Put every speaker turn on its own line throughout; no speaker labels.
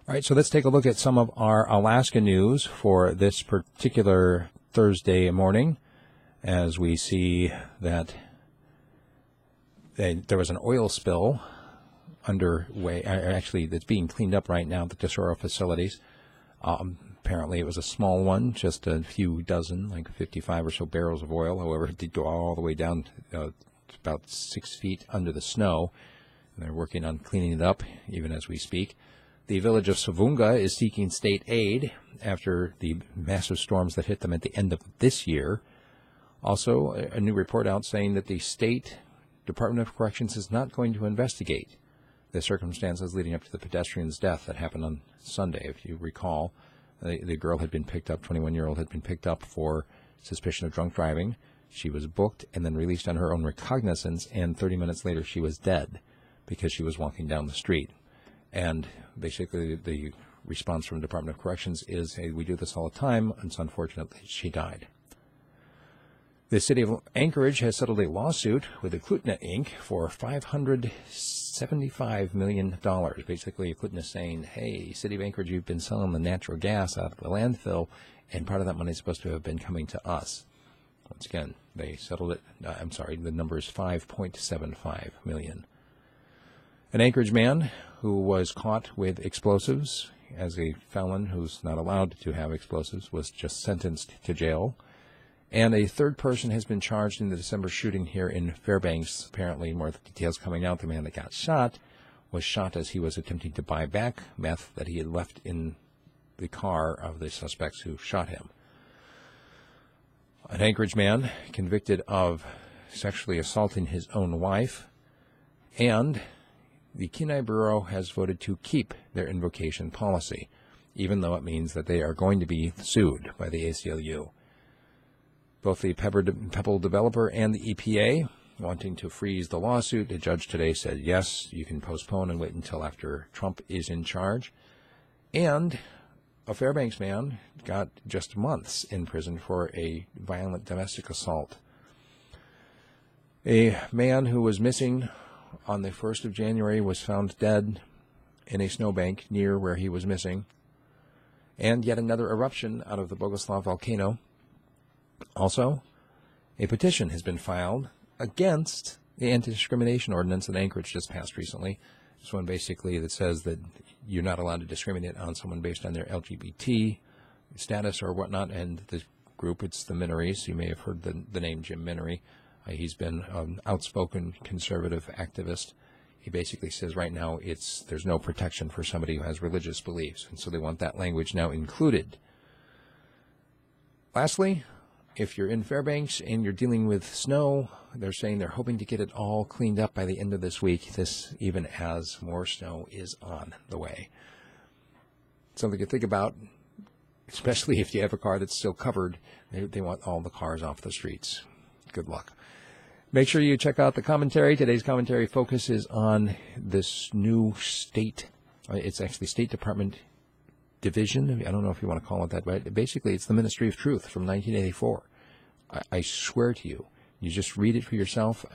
All right, so let's take a look at some of our Alaska news for this particular Thursday morning, as we see that there was an oil spill underway. Actually, that's being cleaned up right now at the Tesoro facilities. Apparently, it was a small one, just a few dozen, like 55 or so barrels of oil. However, it did go all the way down about 6 feet under the snow. And they're working on cleaning it up, even as we speak. The village of Savunga is seeking state aid after the massive storms that hit them at the end of this year. Also, a new report out saying that the State Department of Corrections is not going to investigate the circumstances leading up to the pedestrian's death that happened on Sunday. If you recall, the girl had been picked up, 21-year-old had been picked up for suspicion of drunk driving. She was booked and then released on her own recognizance, and 30 minutes later she was dead because she was walking down the street. And basically the response from the Department of Corrections is, hey, we do this all the time. It's unfortunate that she died. The city of Anchorage has settled a lawsuit with Eklutna Inc. for $575 million. Basically, Eklutna is saying, hey, city of Anchorage, you've been selling the natural gas out of the landfill, and part of that money is supposed to have been coming to us. Once again, they settled it. The number is $5.75 million. An Anchorage man who was caught with explosives as a felon who's not allowed to have explosives was just sentenced to jail. And a third person has been charged in the December shooting here in Fairbanks. Apparently, more details coming out. The man that got shot was shot as he was attempting to buy back meth that he had left in the car of the suspects who shot him. An Anchorage man convicted of sexually assaulting his own wife, and the Kenai Borough has voted to keep their invocation policy, even though it means that they are going to be sued by the ACLU. Both the Pebble developer and the EPA wanting to freeze the lawsuit. The judge today said, yes, you can postpone and wait until after Trump is in charge. And a Fairbanks man got just months in prison for a violent domestic assault. A man who was missing on the 1st of January was found dead in a snowbank near where he was missing. And yet another eruption out of the Bogoslav volcano. Also, a petition has been filed against the anti-discrimination ordinance that Anchorage just passed recently. This one basically that says that you're not allowed to discriminate on someone based on their LGBT status or whatnot. And the group, it's the Mineries. You may have heard the name Jim Minery. He's been an outspoken conservative activist. He basically says right now there's no protection for somebody who has religious beliefs, and so they want that language now included. Lastly, if you're in Fairbanks and you're dealing with snow, they're saying they're hoping to get it all cleaned up by the end of this week, this even as more snow is on the way. Something to think about, especially if you have a car that's still covered. They want all the cars off the streets. Good luck. Make sure you check out the commentary. Today's commentary focuses on this new state. It's actually State Department division. I don't know if you want to call it that, but basically it's the Ministry of Truth from 1984. I swear to you, you just read it for yourself,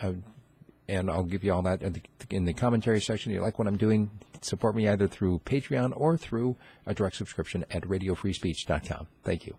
and I'll give you all that in the commentary section. You like what I'm doing, support me either through Patreon or through a direct subscription at radiofreespeech.com. Thank you.